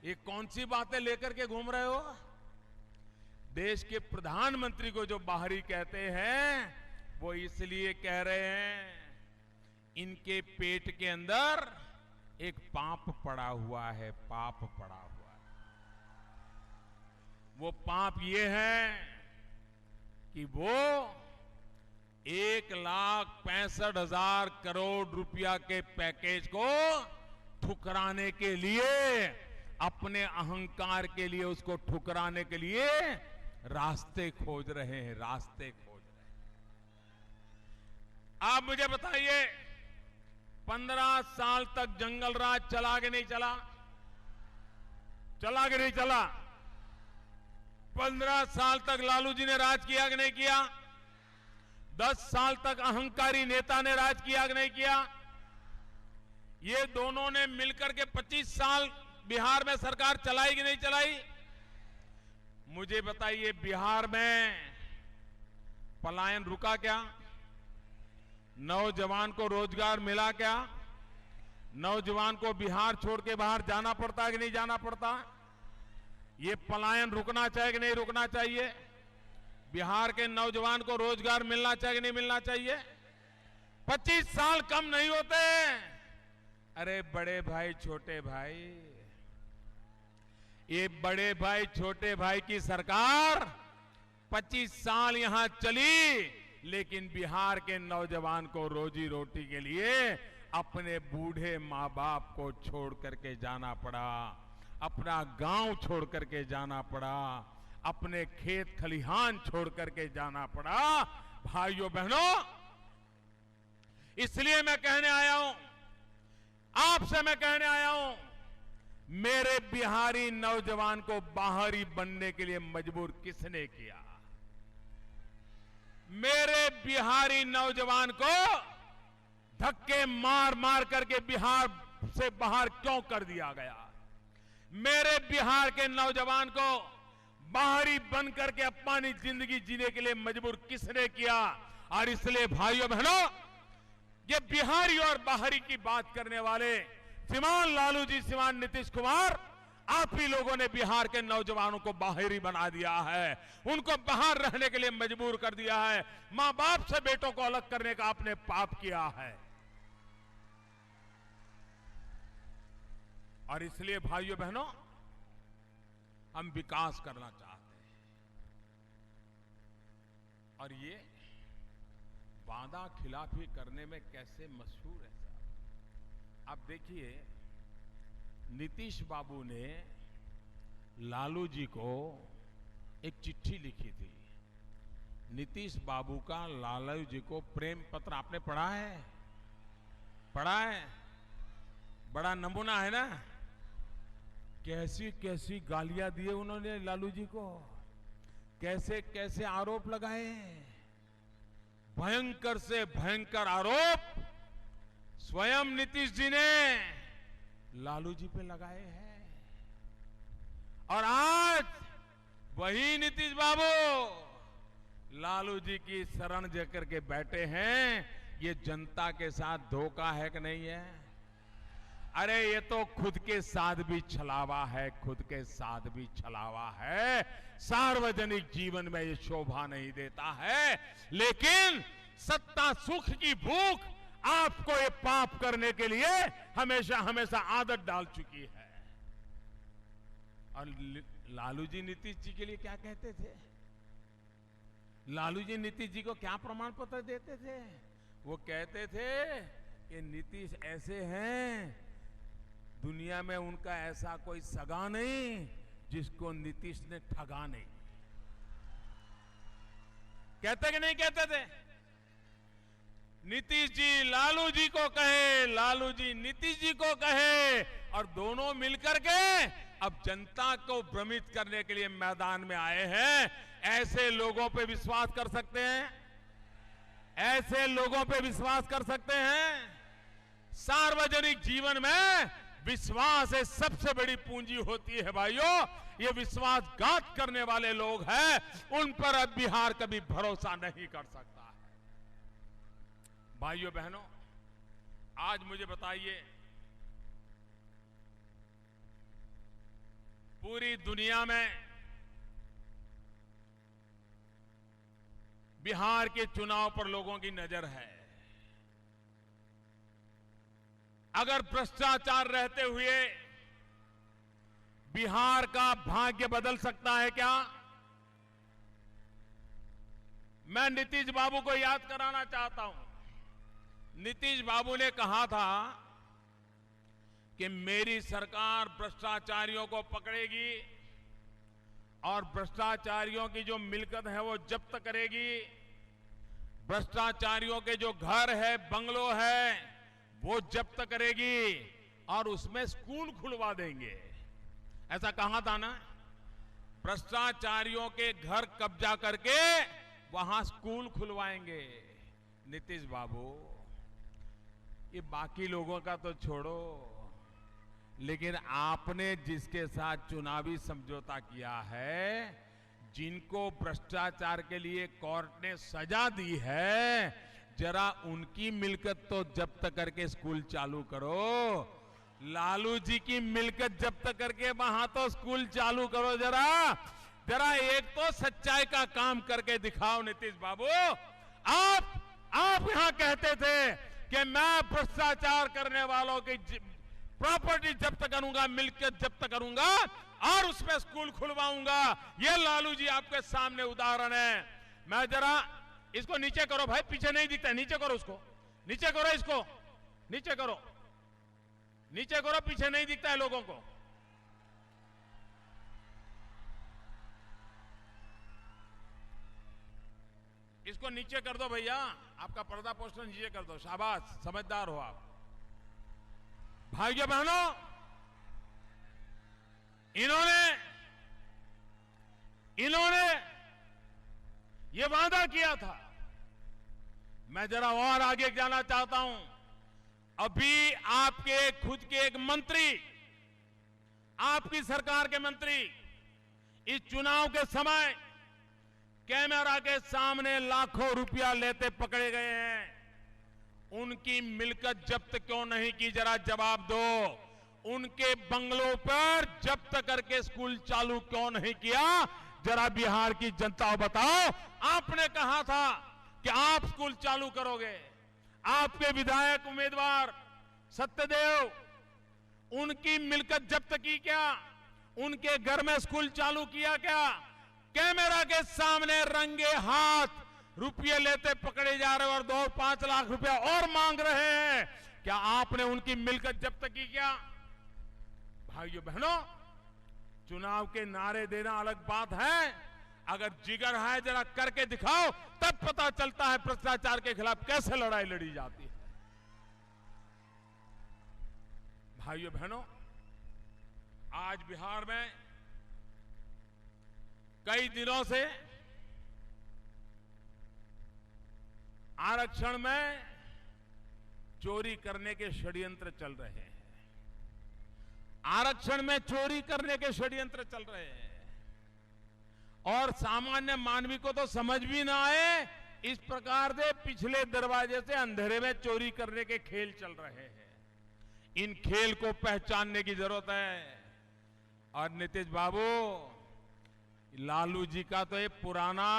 ये कौन सी बातें लेकर के घूम रहे हो? देश के प्रधानमंत्री को जो बाहरी कहते हैं, वो इसलिए कह रहे हैं इनके पेट के अंदर एक पाप पड़ा हुआ है, पाप पड़ा हुआ है। वो पाप ये है कि वो 1,65,000 करोड़ रुपया के पैकेज को ठुकराने के लिए, अपने अहंकार के लिए, उसको ठुकराने के लिए रास्ते खोज रहे हैं, रास्ते खोज रहे हैं। आप मुझे बताइए, 15 साल तक जंगल राज चला कि नहीं चला? चला कि नहीं चला? 15 साल तक लालू जी ने राज किया कि नहीं किया? 10 साल तक अहंकारी नेता ने राज किया कि नहीं किया? ये दोनों ने मिलकर के 25 साल बिहार में सरकार चलाई कि नहीं चलाई? मुझे बताइए, बिहार में पलायन रुका क्या? नौजवान को रोजगार मिला क्या? नौजवान को बिहार छोड़ के बाहर जाना पड़ता है कि नहीं जाना पड़ता? ये पलायन रुकना चाहिए कि नहीं रुकना चाहिए? बिहार के नौजवान को रोजगार मिलना चाहिए कि नहीं मिलना चाहिए? 25 साल कम नहीं होते। अरे बड़े भाई छोटे भाई, ये बड़े भाई छोटे भाई की सरकार 25 साल यहां चली, लेकिन बिहार के नौजवान को रोजी रोटी के लिए अपने बूढ़े माँ बाप को छोड़ करके जाना पड़ा, अपना गांव छोड़ करके जाना पड़ा, अपने खेत खलिहान छोड़ करके जाना पड़ा। भाइयों बहनों, इसलिए मैं कहने आया हूं, आपसे मैं कहने आया हूं, मेरे बिहारी नौजवान को बाहरी बनने के लिए मजबूर किसने किया? मेरे बिहारी नौजवान को धक्के मार मार करके बिहार से बाहर क्यों कर दिया गया? मेरे बिहार के नौजवान को बाहरी बन करके अपनी जिंदगी जीने के लिए मजबूर किसने किया? और इसलिए भाइयों बहनों, ये बिहारी और बाहरी की बात करने वाले श्रीमान लालू जी, श्रीमान नीतीश कुमार, आप ही लोगों ने बिहार के नौजवानों को बाहरी बना दिया है, उनको बाहर रहने के लिए मजबूर कर दिया है। मां बाप से बेटों को अलग करने का आपने पाप किया है। और इसलिए भाइयों बहनों, हम विकास करना चाहते हैं, और ये वादा खिलाफी करने में कैसे मशहूर है साहब। आप देखिए, नीतीश बाबू ने लालू जी को एक चिट्ठी लिखी थी। नीतीश बाबू का लालू जी को प्रेम पत्र आपने पढ़ा है? पढ़ा है? बड़ा नमूना है ना, कैसी कैसी गालियां दिए उन्होंने लालू जी को, कैसे कैसे आरोप लगाए, भयंकर से भयंकर आरोप स्वयं नीतीश जी ने लालू जी पे लगाए हैं। और आज वही नीतीश बाबू लालू जी की शरण लेकर के बैठे हैं। ये जनता के साथ धोखा है कि नहीं है? अरे ये तो खुद के साथ भी छलावा है, खुद के साथ भी छलावा है। सार्वजनिक जीवन में ये शोभा नहीं देता है, लेकिन सत्ता सुख की भूख आपको ये पाप करने के लिए हमेशा हमेशा आदत डाल चुकी है। और लालू जी नीतीश जी के लिए क्या कहते थे? लालू जी नीतीश जी को क्या प्रमाण पत्र देते थे? वो कहते थे कि नीतीश ऐसे हैं, दुनिया में उनका ऐसा कोई सगा नहीं जिसको नीतीश ने ठगा नहीं। कहते कि नहीं कहते थे? नीतीश जी लालू जी को कहे, लालू जी नीतीश जी को कहे, और दोनों मिलकर के अब जनता को भ्रमित करने के लिए मैदान में आए हैं। ऐसे लोगों पे विश्वास कर सकते हैं? ऐसे लोगों पे विश्वास कर सकते हैं? सार्वजनिक जीवन में विश्वास एक सबसे बड़ी पूंजी होती है भाइयों। ये विश्वासघात करने वाले लोग हैं, उन पर अब बिहार कभी भरोसा नहीं कर सकता। भाइयों बहनों, आज मुझे बताइए, पूरी दुनिया में बिहार के चुनाव पर लोगों की नजर है। अगर भ्रष्टाचार रहते हुए बिहार का भाग्य बदल सकता है क्या? मैं नीतीश बाबू को याद कराना चाहता हूं। नीतीश बाबू ने कहा था कि मेरी सरकार भ्रष्टाचारियों को पकड़ेगी और भ्रष्टाचारियों की जो मिलकत है वो जब्त करेगी, भ्रष्टाचारियों के जो घर है, बंगलो है, वो जब्त करेगी और उसमें स्कूल खुलवा देंगे। ऐसा कहा था ना? भ्रष्टाचारियों के घर कब्जा करके वहां स्कूल खुलवाएंगे। नीतीश बाबू, ये बाकी लोगों का तो छोड़ो, लेकिन आपने जिसके साथ चुनावी समझौता किया है, जिनको भ्रष्टाचार के लिए कोर्ट ने सजा दी है, जरा उनकी मिलकत तो जब्त करके स्कूल चालू करो। लालू जी की मिलकत जब्त करके वहां तो स्कूल चालू करो। जरा एक तो सच्चाई का काम करके दिखाओ। नीतीश बाबू, आप यहां कहते थे कि मैं भ्रष्टाचार करने वालों की प्रॉपर्टी जब्त करूंगा, मिलकत जब्त करूंगा और उसमें स्कूल खुलवाऊंगा। ये लालू जी आपके सामने उदाहरण है। मैं जरा इसको नीचे करो भाई, पीछे नहीं दिखता, नीचे करो उसको, नीचे करो इसको, नीचे करो, नीचे करो, पीछे नहीं दिखता है लोगों को। इसको नीचे कर दो भैया, आपका पर्दा पोस्टर नीचे कर दो। शाबाश, समझदार हो आप। भाइयों बहनों, इन्होंने ये वादा किया था। मैं जरा और आगे जाना चाहता हूं। अभी आपके खुद के एक मंत्री, आपकी सरकार के मंत्री इस चुनाव के समय कैमरा के सामने लाखों रुपया लेते पकड़े गए हैं। उनकी मिलकत जब्त क्यों नहीं की, जरा जवाब दो। उनके बंगलों पर जब्त करके स्कूल चालू क्यों नहीं किया, जरा बिहार की जनता बताओ। आपने कहा था कि आप स्कूल चालू करोगे। आपके विधायक उम्मीदवार सत्यदेव, उनकी मिलकत जब्त की क्या? उनके घर में स्कूल चालू किया क्या? कैमरा के सामने रंगे हाथ रुपये लेते पकड़े जा रहे और 2-5 लाख रुपया और मांग रहे हैं। क्या आपने उनकी मिलकत जब्त की क्या? भाइयों बहनों, चुनाव के नारे देना अलग बात है, अगर जिगर है जरा करके दिखाओ, तब पता चलता है भ्रष्टाचार के खिलाफ कैसे लड़ाई लड़ी जाती है। भाइयों बहनों, आज बिहार में कई दिनों से आरक्षण में चोरी करने के षड्यंत्र चल रहे हैं। आरक्षण में चोरी करने के षड्यंत्र चल रहे हैं और सामान्य मानवी को तो समझ भी ना आए, इस प्रकार से पिछले दरवाजे से अंधेरे में चोरी करने के खेल चल रहे हैं। इन खेल को पहचानने की जरूरत है। और नीतीश बाबू, लालू जी का तो ये पुराना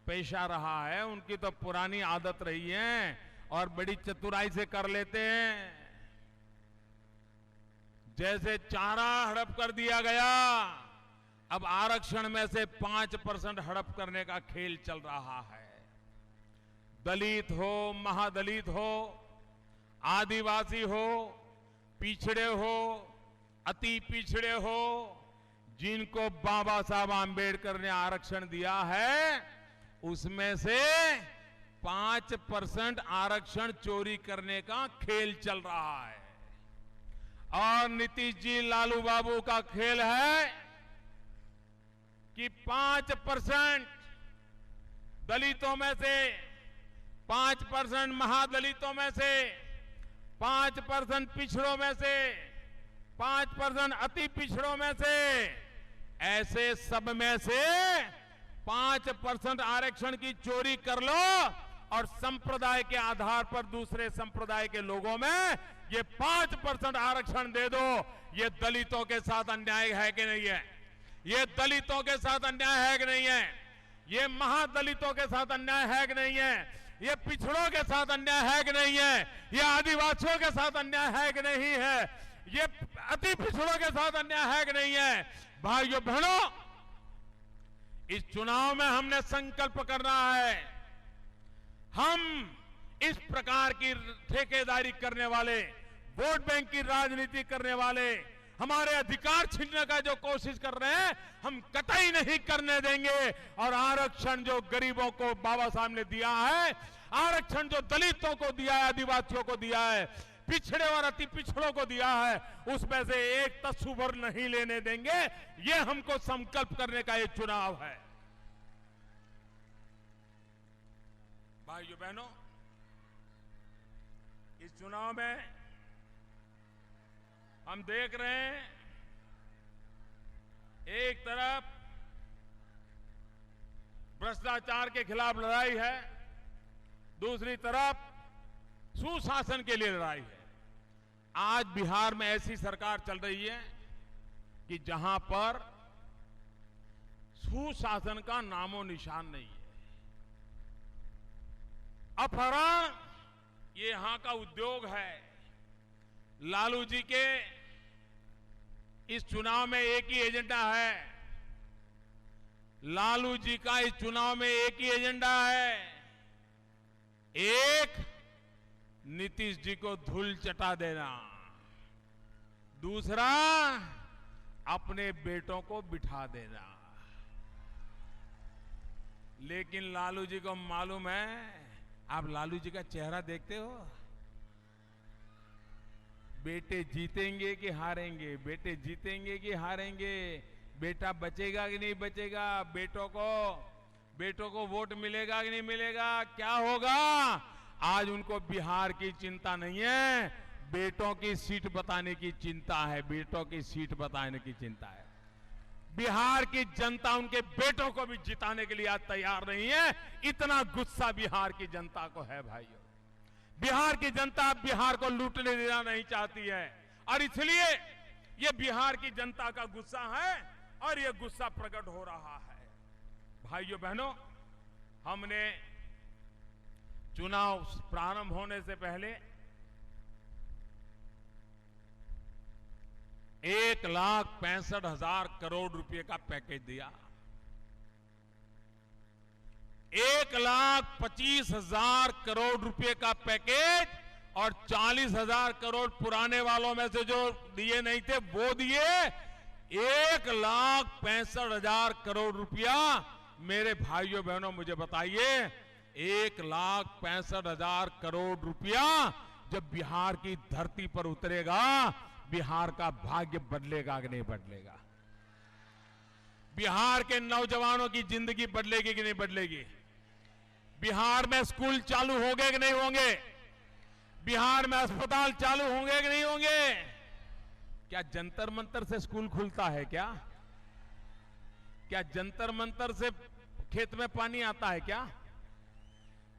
पेशा रहा है, उनकी तो पुरानी आदत रही है और बड़ी चतुराई से कर लेते हैं। जैसे चारा हड़प कर दिया गया, अब आरक्षण में से 5% हड़प करने का खेल चल रहा है। दलित हो, महादलित हो, आदिवासी हो, पिछड़े हो, अति पिछड़े हो, जिनको बाबा साहब आंबेडकर ने आरक्षण दिया है, उसमें से 5% आरक्षण चोरी करने का खेल चल रहा है। और नीतीश जी, लालू बाबू का खेल है कि 5% दलितों में से, 5% महादलितों में से, 5% पिछड़ों में से, 5% अति पिछड़ों में से, ऐसे सब में से 5% आरक्षण की चोरी कर लो और संप्रदाय के आधार पर दूसरे संप्रदाय के लोगों में ये 5% आरक्षण दे दो। ये दलितों के साथ अन्याय है कि नहीं है? ये दलितों के साथ अन्याय है कि नहीं है? ये महादलितों के साथ अन्याय है कि नहीं है? ये पिछड़ों के साथ अन्याय है कि नहीं है? ये आदिवासियों के साथ अन्याय है कि नहीं है? ये अति पिछड़ों के साथ अन्याय है कि नहीं है? भाइयों बहनों, इस चुनाव में हमने संकल्प करना है। हम इस प्रकार की ठेकेदारी करने वाले, वोट बैंक की राजनीति करने वाले, हमारे अधिकार छीनने का जो कोशिश कर रहे हैं, हम कतई नहीं करने देंगे। और आरक्षण जो गरीबों को बाबा साहब ने दिया है, आरक्षण जो दलितों को दिया है, आदिवासियों को दिया है, पिछड़े और अति पिछड़ों को दिया है, उसमें से एक तस्सु भर नहीं लेने देंगे। ये हमको संकल्प करने का ये चुनाव है। भाइयों बहनों, इस चुनाव में हम देख रहे हैं, एक तरफ भ्रष्टाचार के खिलाफ लड़ाई है, दूसरी तरफ सुशासन के लिए लड़ाई है। आज बिहार में ऐसी सरकार चल रही है कि जहां पर सुशासन का नामो निशान नहीं है। अपहरण ये यहां का उद्योग है। लालू जी के इस चुनाव में एक ही एजेंडा है। लालू जी का इस चुनाव में एक ही एजेंडा है। एक, नीतीश जी को धूल चटा देना। दूसरा, अपने बेटों को बिठा देना। लेकिन लालू जी को मालूम है, आप लालू जी का चेहरा देखते हो, बेटे जीतेंगे कि हारेंगे, बेटे जीतेंगे कि हारेंगे, बेटा बचेगा कि नहीं बचेगा, बेटों को वोट मिलेगा कि नहीं मिलेगा, क्या होगा। आज उनको बिहार की चिंता नहीं है, बेटों की सीट बताने की चिंता है। बेटों की सीट बताने की चिंता है। बिहार की जनता उनके बेटों को भी जिताने के लिए आज तैयार नहीं है। इतना गुस्सा बिहार की जनता को है भाइयों। बिहार की जनता बिहार को लूटने देना नहीं चाहती है, और इसलिए ये बिहार की जनता का गुस्सा है, और ये गुस्सा प्रकट हो रहा है। भाइयों बहनों, हमने चुनाव प्रारंभ होने से पहले 1,65,000 करोड़ रुपए का पैकेज दिया। 1,25,000 करोड़ रुपए का पैकेज, और 40,000 करोड़ पुराने वालों में से जो दिए नहीं थे वो दिए। 1,65,000 करोड़ रुपया। मेरे भाइयों बहनों, मुझे बताइए, 1,65,000 करोड़ रुपया जब बिहार की धरती पर उतरेगा, बिहार का भाग्य बदलेगा कि नहीं बदलेगा। बिहार के नौजवानों की जिंदगी बदलेगी कि नहीं बदलेगी। बिहार में स्कूल चालू होंगे कि नहीं होंगे। बिहार में अस्पताल चालू होंगे कि नहीं होंगे। क्या जंतर मंतर से स्कूल खुलता है क्या? क्या जंतर मंतर से खेत में पानी आता है क्या?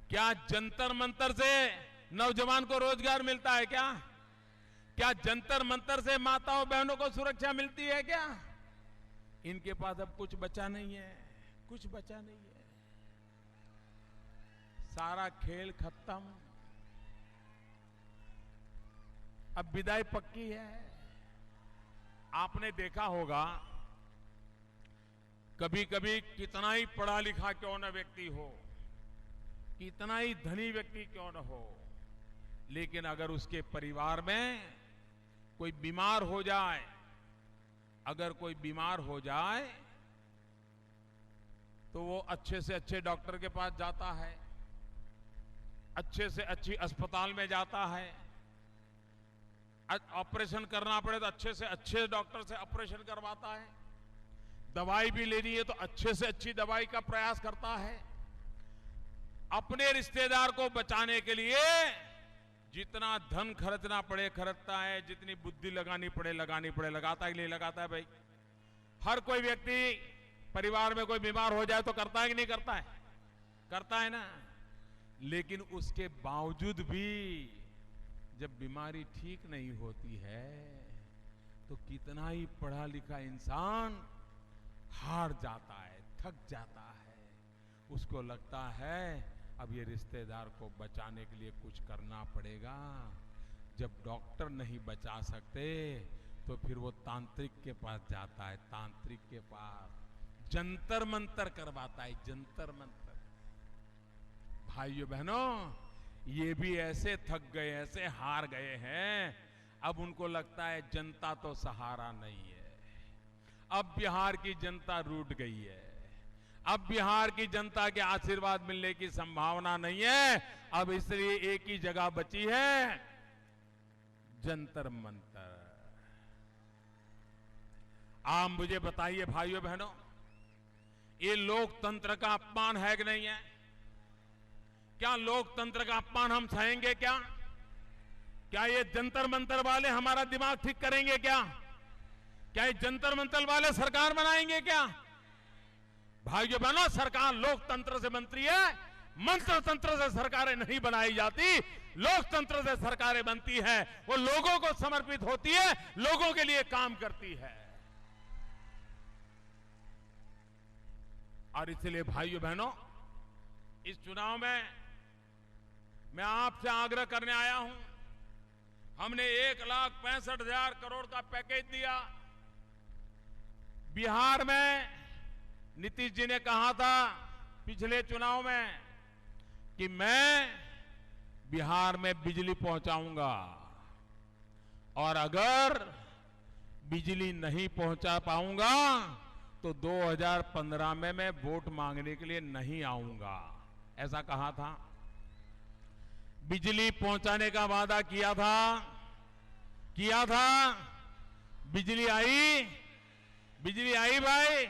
क्या जंतर मंतर से नौजवान को रोजगार मिलता है क्या? क्या जंतर मंतर से माताओं बहनों को सुरक्षा मिलती है क्या? इनके पास अब कुछ बचा नहीं है, कुछ बचा नहीं है। सारा खेल खत्म। अब विदाई पक्की है। आपने देखा होगा, कभी कभी कितना ही पढ़ा लिखा क्यों न व्यक्ति हो, कितना ही धनी व्यक्ति क्यों न हो, लेकिन अगर उसके परिवार में कोई बीमार हो जाए, अगर कोई बीमार हो जाए तो वो अच्छे से अच्छे डॉक्टर के पास जाता है, अच्छे से अच्छी अस्पताल में जाता है। ऑपरेशन करना पड़े तो अच्छे से अच्छे डॉक्टर से ऑपरेशन करवाता है। दवाई भी लेनी है तो अच्छे से अच्छी दवाई का प्रयास करता है। अपने रिश्तेदार को बचाने के लिए जितना धन खर्चना पड़े खर्चता है, जितनी बुद्धि लगानी पड़े लगाता है कि नहीं लगाता है भाई। हर कोई व्यक्ति परिवार में कोई बीमार हो जाए तो करता है कि नहीं करता है? करता है ना। लेकिन उसके बावजूद भी जब बीमारी ठीक नहीं होती है तो कितना ही पढ़ा लिखा इंसान हार जाता है, थक जाता है। उसको लगता है अब ये रिश्तेदार को बचाने के लिए कुछ करना पड़ेगा। जब डॉक्टर नहीं बचा सकते तो फिर वो तांत्रिक के पास जाता है, तांत्रिक के पास जंतर मंतर करवाता है, जंतर मंतर। भाइयों बहनों, ये भी ऐसे थक गए, ऐसे हार गए हैं, अब उनको लगता है जनता तो सहारा नहीं है। अब बिहार की जनता रूठ गई है। अब बिहार की जनता के आशीर्वाद मिलने की संभावना नहीं है। अब इसलिए एक ही जगह बची है, जंतर मंतर। आप मुझे बताइए भाइयों बहनों, ये लोकतंत्र का अपमान है कि नहीं है? क्या लोकतंत्र का अपमान हम सहेंगे क्या? क्या ये जंतर मंतर वाले हमारा दिमाग ठीक करेंगे क्या? क्या ये जंतर मंतर वाले सरकार बनाएंगे क्या? भाइयों बहनों, सरकार लोकतंत्र से बनती है, मंत्र तंत्र से सरकारें नहीं बनाई जाती। लोकतंत्र से सरकारें बनती है, वो लोगों को समर्पित होती है, लोगों के लिए काम करती है। और इसलिए भाइयों बहनों, इस चुनाव में मैं आपसे आग्रह करने आया हूं। हमने 1,65,000 करोड़ का पैकेज दिया। बिहार में नीतीश जी ने कहा था पिछले चुनाव में कि मैं बिहार में बिजली पहुंचाऊंगा, और अगर बिजली नहीं पहुंचा पाऊंगा तो 2015 में मैं वोट मांगने के लिए नहीं आऊंगा, ऐसा कहा था। बिजली पहुंचाने का वादा किया था। बिजली आई भाई।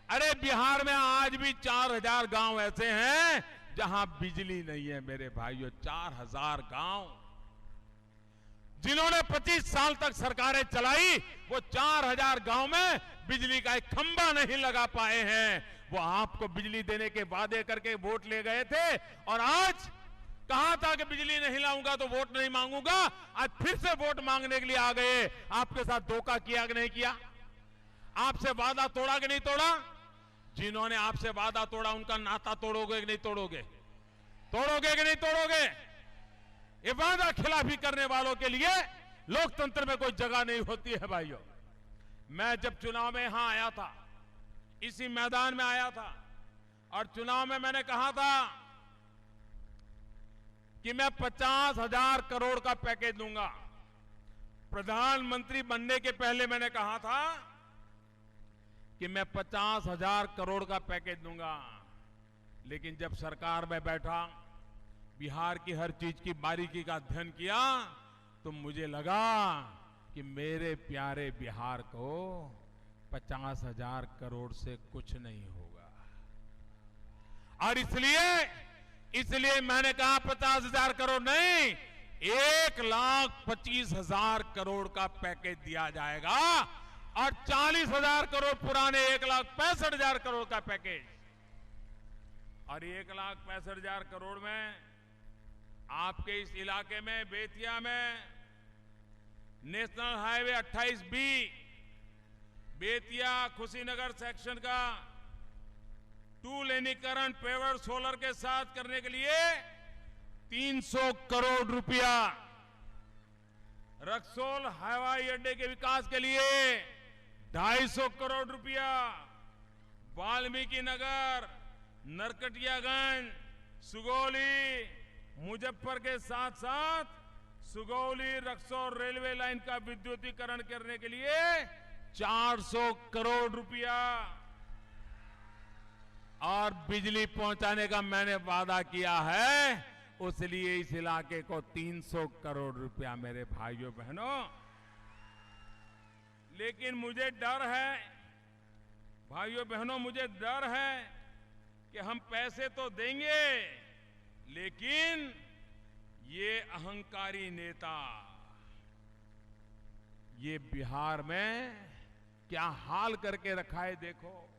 अरे बिहार में आज भी 4,000 गांव ऐसे हैं जहां बिजली नहीं है मेरे भाइयों। 4,000 गांव जिन्होंने 25 साल तक सरकारें चलाई, वो 4,000 गांव में बिजली का एक खंभा नहीं लगा पाए हैं। वो आपको बिजली देने के वादे करके वोट ले गए थे, और आज कहा था कि बिजली नहीं लाऊंगा तो वोट नहीं मांगूंगा। आज फिर से वोट मांगने के लिए आ गए। आपके साथ धोखा किया कि नहीं किया? आपसे वादा तोड़ा कि नहीं तोड़ा? जिन्होंने आपसे वादा तोड़ा उनका नाता तोड़ोगे कि नहीं तोड़ोगे? तोड़ोगे कि नहीं तोड़ोगे? ये वादा खिलाफी करने वालों के लिए लोकतंत्र में कोई जगह नहीं होती है भाइयों। मैं जब चुनाव में यहां आया था, इसी मैदान में आया था, और चुनाव में मैंने कहा था कि मैं 50,000 करोड़ का पैकेज दूंगा। प्रधानमंत्री बनने के पहले मैंने कहा था कि मैं 50,000 करोड़ का पैकेज दूंगा। लेकिन जब सरकार में बैठा, बिहार की हर चीज की बारीकी का अध्ययन किया, तो मुझे लगा कि मेरे प्यारे बिहार को 50,000 करोड़ से कुछ नहीं होगा। और इसलिए मैंने कहा 50,000 करोड़ नहीं, 1,25,000 करोड़ का पैकेज दिया जाएगा, और 40,000 करोड़ पुराने 1,65,000 करोड़ का पैकेज। और 1,65,000 करोड़ में आपके इस इलाके में, बेतिया में, national highway 28B Bettiah Kushinagar section का 2 लेनीकरण पेवर सोलर के साथ करने के लिए 300 करोड़ रुपया, रक्सौल हवाई अड्डे के विकास के लिए 250 करोड़ रुपया, वाल्मीकि नगर, नरकटियागंज, सुगौली, मुजफ्फर के साथ साथ सुगौली रक्सौल रेलवे लाइन का विद्युतीकरण करने के लिए 400 करोड़ रुपया, और बिजली पहुंचाने का मैंने वादा किया है, उसलिए इस इलाके को 300 करोड़ रुपया मेरे भाइयों बहनों। लेकिन मुझे डर है भाइयों बहनों, मुझे डर है कि हम पैसे तो देंगे, लेकिन ये अहंकारी नेता ये बिहार में क्या हाल करके रखा है देखो।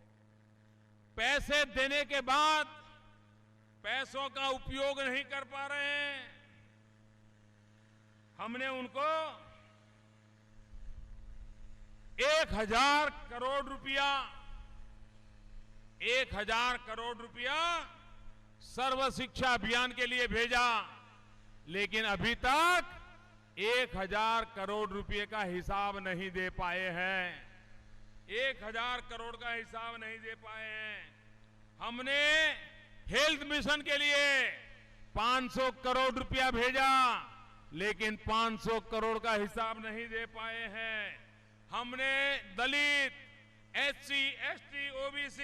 पैसे देने के बाद पैसों का उपयोग नहीं कर पा रहे हैं। हमने उनको 1,000 करोड़ रुपया 1,000 करोड़ रुपया सर्व शिक्षा अभियान के लिए भेजा, लेकिन अभी तक 1,000 करोड़ रुपए का हिसाब नहीं दे पाए हैं। 1,000 करोड़ का हिसाब नहीं दे पाए हैं। हमने हेल्थ मिशन के लिए 500 करोड़ रुपया भेजा, लेकिन 500 करोड़ का हिसाब नहीं दे पाए हैं। हमने दलित, SC, ST, OBC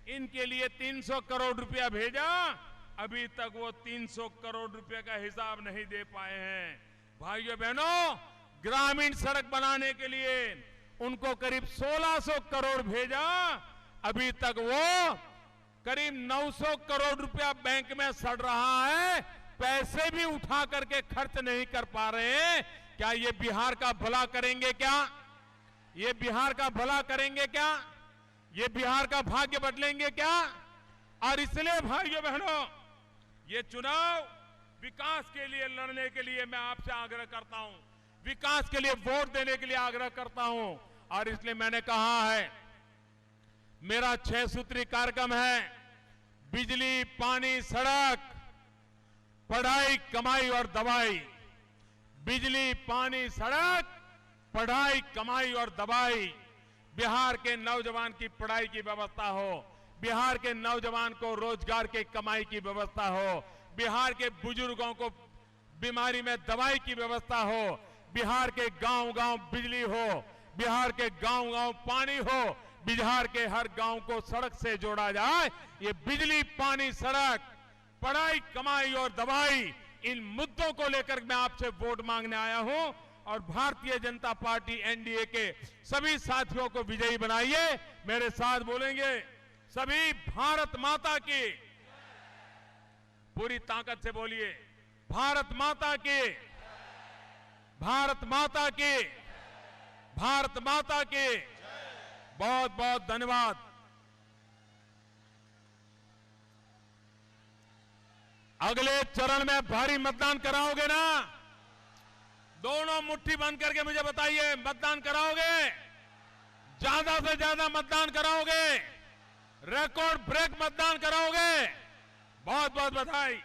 इनके लिए 300 करोड़ रुपया भेजा, अभी तक वो 300 करोड़ रुपए का हिसाब नहीं दे पाए हैं। भाइयों बहनों, ग्रामीण सड़क बनाने के लिए उनको करीब 1600 करोड़ भेजा, अभी तक वो करीब 900 करोड़ रुपया बैंक में सड़ रहा है, पैसे भी उठा करके खर्च नहीं कर पा रहे हैं। क्या ये बिहार का भला करेंगे क्या? ये बिहार का भला करेंगे क्या? ये बिहार का भाग्य बदलेंगे क्या? और इसलिए भाइयों बहनों, ये चुनाव विकास के लिए लड़ने के लिए मैं आपसे आग्रह करता हूं, विकास के लिए वोट देने के लिए आग्रह करता हूं। और इसलिए मैंने कहा है, मेरा 6 सूत्री कार्यक्रम है, बिजली, पानी, सड़क, पढ़ाई, कमाई और दवाई। बिजली, पानी, सड़क, पढ़ाई, कमाई और दवाई। बिहार के नौजवान की पढ़ाई की व्यवस्था हो, बिहार के नौजवान को रोजगार के कमाई की व्यवस्था हो, बिहार के बुजुर्गों को बीमारी में दवाई की व्यवस्था हो, बिहार के गांव-गांव बिजली हो, बिहार के गांव-गांव पानी हो, बिहार के हर गांव को सड़क से जोड़ा जाए। ये बिजली, पानी, सड़क, पढ़ाई, कमाई और दवाई, इन मुद्दों को लेकर मैं आपसे वोट मांगने आया हूं। और भारतीय जनता पार्टी एनडीए के सभी साथियों को विजयी बनाइए। मेरे साथ बोलेंगे सभी भारत माता की, पूरी ताकत से बोलिए, भारत माता की, भारत माता की, भारत माता की। बहुत बहुत धन्यवाद। अगले चरण में भारी मतदान कराओगे ना? दोनों मुट्ठी बंद करके मुझे बताइए, मतदान कराओगे? ज्यादा से ज्यादा मतदान कराओगे? रिकॉर्ड ब्रेक मतदान कराओगे? बहुत बहुत बधाई।